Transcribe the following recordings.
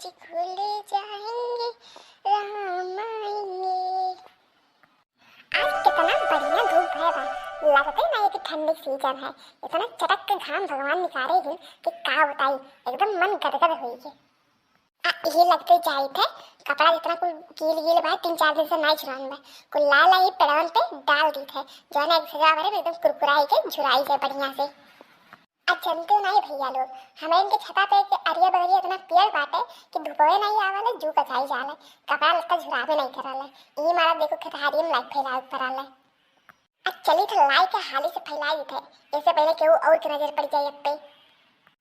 आज खुल जाएंगे, राम आएंगे। आज कितना बढ़िया धूप है भाई, लगता है ना ये कि ठंडी सीजन है। इतना चटक के घाम भगवान निकालेगी कि क्या बताई, एकदम मन गदगद हुई है। ये लगते जाए थे कपड़ा जितना कुल गील गील भाई 3-4 दिन से नहीं छुड़ान में कुल लाल आई पेड़वन पे डाल दी थे जो ना एक सजा भरे एकदम कुरकुराई के झुराई से बढ़िया से। जनते नहीं भैया लोग, हमें इनके छता पे के अरिया बगरिया इतना पेड़ बाटे कि धुपवे नहीं आवाले जू कसाई जाले, कपड़ा लत्ता झुरावे नहीं कराले। ई मारा देखो खतारी में लाइट फैला ऊपर आले। चली तो लाई के हाली से फैलाई दी थे, इससे पहले केहू और की नजर पड़ जाए अब पे।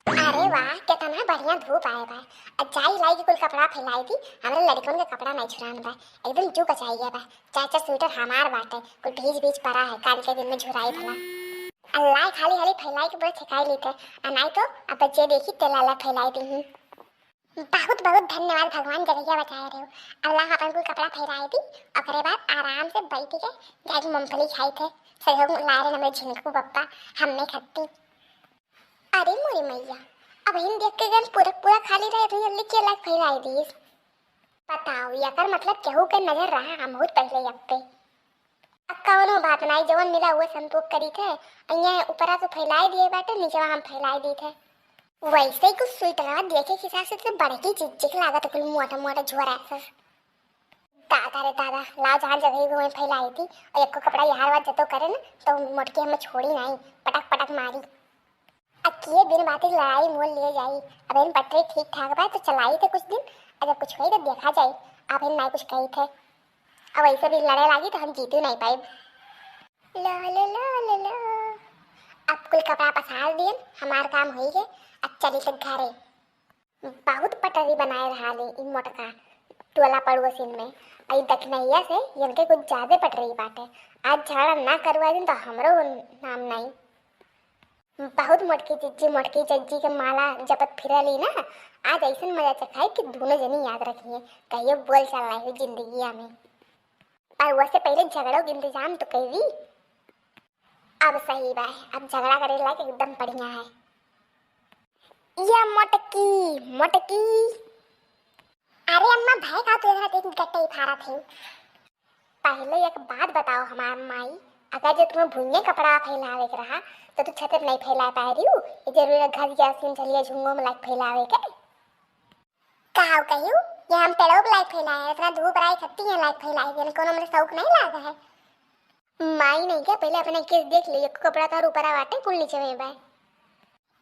अरे वाह कितना बढ़िया धूप आए भाई। अजाई लाई की कुल कपड़ा फैलाई थी, हमारे लड़कों के कपड़ा नहीं छुड़ान भाई, एकदम जू कसाई गया भाई। चाचा स्वेटर हमार बाटे कुल भीज भीज पड़ा है, काल के दिन में झुराई भला। अल्लाह खाली खाली फैलाई के बड़े ठिकाई लेते अनाई तो अब बच्चे देखी तेलाला फैलाई दी हूँ। बहुत बहुत धन्यवाद भगवान जगह बचाए रहे हो। अल्लाह अपन को कपड़ा फैलाई दी और करे बाद आराम से बैठ के जाके मूंगफली खाई थे। सहयोग लारे नमरे झिंकू पप्पा हमने खत्ती। अरे मोरी मैया, अब हिन देख के गन पूरा पूरा खाली रहे तो जल्दी के अलग फैलाई दी। बताओ यकर मतलब केहू के नजर रहा हम बहुत पहले अब पे। कौनो बात नहीं, जवन मिला हुआ संतोष करी थे अइया ऊपरा तो फैलाई दिए बाटे, नीचे हम फैलाई दी थे। वैसे ही कुछ स्वेटर देखे के हिसाब से तो बड़े की चिक लागत कुल मोटा मोटा झोरा ऐसा। दादा रे दादा ला जहाँ जगह भी वहीं फैलाई थी और एक को कपड़ा यहाँ बात जतो करे ना तो मोटकी हमें छोड़ी नहीं, पटक पटक मारी। अब किए बिन बातें लड़ाई मोल लिए जाई। अब इन पटरी ठीक ठाक बात तो चलाई थे कुछ दिन, अगर कुछ हुई तो देखा जाए। आप इन नहीं कुछ कही थे, अब ऐसे भी लड़े लगी तो हम जीत नहीं पाए। ला ला ला ला ला। अब कुल कपड़ा पसार दिए, हमार काम हो गए। अब चली तक घरे। बहुत पटरी बनाए रहा ले इन मोटका टोला पड़ोसिन में और दखनैया से इनके कुछ ज्यादा पटरी बाटे। आज झगड़ा ना करवा दिन तो हमरो नाम नहीं। बहुत मोटकी जज्जी के माला जपत फिरली ना, आज ऐसा मजा चखाई कि दोनों जनी याद रखिए कहियो बोल चल रही है जिंदगी में। और वैसे पहले झगड़ों का इंतजाम तो कर दी। अब सही बात, अब झगड़ा करे लायक एकदम बढ़िया है। या मोटकी मोटकी। अरे अम्मा भाई का तो एक गट्टे फारा थे। पहले एक बात बताओ हमार माई, अगर जो तुम्हें भुइये कपड़ा फैलावे के रहा तो तू छत नहीं फैला पा रही हो, ये जरूर घर जासिन चलिए झुंगो में लाइक फैलावे के कहां कहियो ये हम पेड़ों पे लाइक फैलाए इतना धूप राई खत्ती है लाइक फैलाई देने कोनो मेरे शौक नहीं लागा है। माई नहीं क्या पहले अपने केस देख ले, एक कपड़ा तार ऊपर आवाटे कुल नीचे में बाय।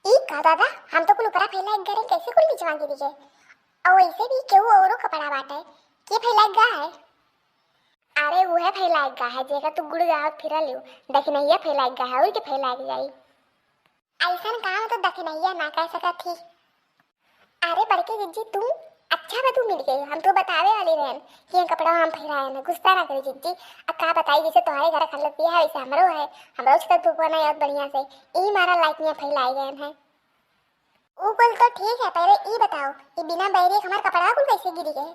ई का दादा हम तो कुल ऊपर फैलाए गरे कैसे कुल नीचे मांगे दीजिए। और वैसे भी केहू औरो कपड़ा बाटे के फैलाए गा है। अरे वो है फैलाए गा है जेका तू गुड़ गाव फिरा लियो, दखनैया फैलाए गा है और के फैलाए जाई। ऐसा काम तो दखनैया ना कह सका थी। अरे बड़के जिज्जी तू अच्छा बा तू मिल गई, हम तो बतावे वाले रहन कि ये कपड़ा हम फैलाए ना, गुस्सा ना करी जिज्जी। अब का बताई जैसे तुम्हारे घर खलत पिया है वैसे हमरो छत धूप ना याद बढ़िया से ई मारा लाइट में फैलाए गए हैं। वो कुल तो ठीक है, पहले ई बताओ कि बिना बैरे हमार कपड़ा कुल कैसे गिरी गए।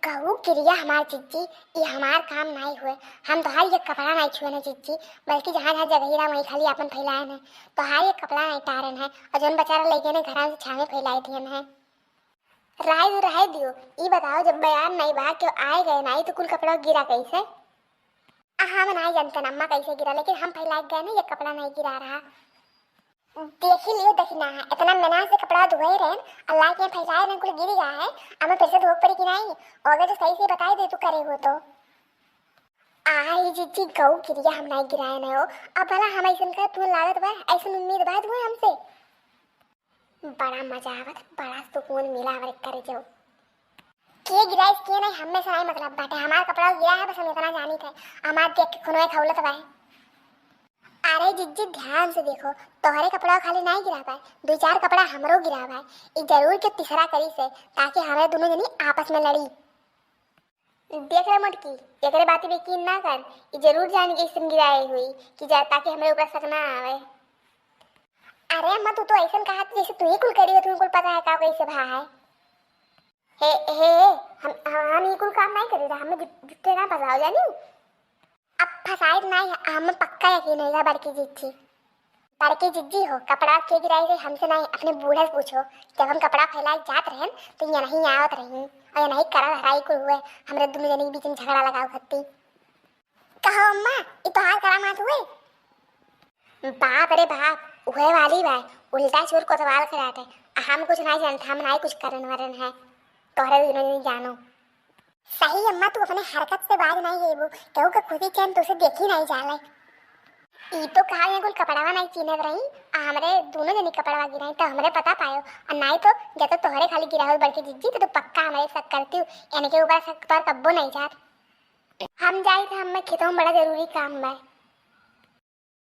गऊ गिरिया हमार जिज्जी, ये हमार काम नहीं हुए। हम तो हर ये कपड़ा नहीं छुए ना जिज्जी, बल्कि जहाँ जहाँ जगह वही खाली अपन फैलाए हैं तो हर ये कपड़ा नहीं तारन है और जौन बेचारा लेके ने घर से छावे फैलाई थी है। राय रह दियो ई बताओ जब बयान नहीं बा क्यों आए गए नहीं तो कुल कपड़ा गिरा कैसे। हम नहीं जानते अम्मा कैसे गिरा, लेकिन हम फैला गए ना ये कपड़ा नहीं गिरा रहा। देख ही लियो देखना है इतना मेहनत से कपड़ा धोए रहे अल्लाह के फैलाए ना कुल गिर गया है। हमें फिर से धोख पड़ी कि नहीं, और अगर तो सही से बताई दे तू करे हो तो। आई जिज्जी गऊ गिरिया हम नहीं गिराए नहीं हो। अब भला हम ऐसा कर तू लागत बा ऐसा उम्मीद बात हुए हमसे। बड़ा मजा आवत, बड़ा सुकून मिला हमारे करे जो के गिराए के नहीं हमें से नहीं मतलब बाटे। हमारा कपड़ा गिरा है बस हम इतना जानी थे, हमार देख के खुनवे खौलत बा। अरे जिज्जी ध्यान से देखो तोहरे कपड़ा खाली नहीं गिरा पाए, 2-4 कपड़ा हमरो गिरा पाए। ये जरूर के तीसरा करी से ताकि हमें दोनों जनी आपस में लड़ी। देख रहे मोटकी एकरे बात पे यकीन ना कर, ये जरूर जान के इसम गिराई हुई कि ताकि हमारे ऊपर शक ना आवे। अरे अम्मा तू तो ऐसा कहा जैसे तू ही कुल करी हो, तुम्हें कुल पता है का कैसे भा है। हे हम ये कुल काम नहीं करी रहा, हमें जुट्टे ना फसाओ जानी। अब फसाए नहीं हमें पक्का यकीन है बड़की जीत थी। बड़की जिज्जी हो, कपड़ा के गिराई से हमसे नहीं अपने बूढ़े से पूछो। जब हम कपड़ा फैलाए जात रहे तो ये नहीं आवत रही और ये नहीं करा हराई को हुए हमरे दोनों जने के बीच में झगड़ा लगाओ खत्ती। कहो अम्मा ये तो हाल करा मत हुए। बाप रे बाप उहे वाली बाय उल्टा चोर को सवाल कराते। हम कुछ नहीं जानते, हम नहीं कुछ करन वरन है, तोहरे दोनों जने जानो। सही अम्मा, तू अपने हरकत से बाज नहीं गेबू, केहू के खुदी चैन तुझसे देखी नहीं जाले। ई तो कहा ये कुल कपड़ावा नहीं चिन्हत रही, हमरे दोनों जनी कपड़ावा गिराई तो हमरे पता पायो, और नहीं तो जब तो तोहरे खाली गिरा हो बड़की जिज्जी तो पक्का हमारे शक करती हूँ, यानी के ऊपर शक तो कब्बो नहीं जात। हम जाए थे, हमें खेतों में बड़ा जरूरी काम है।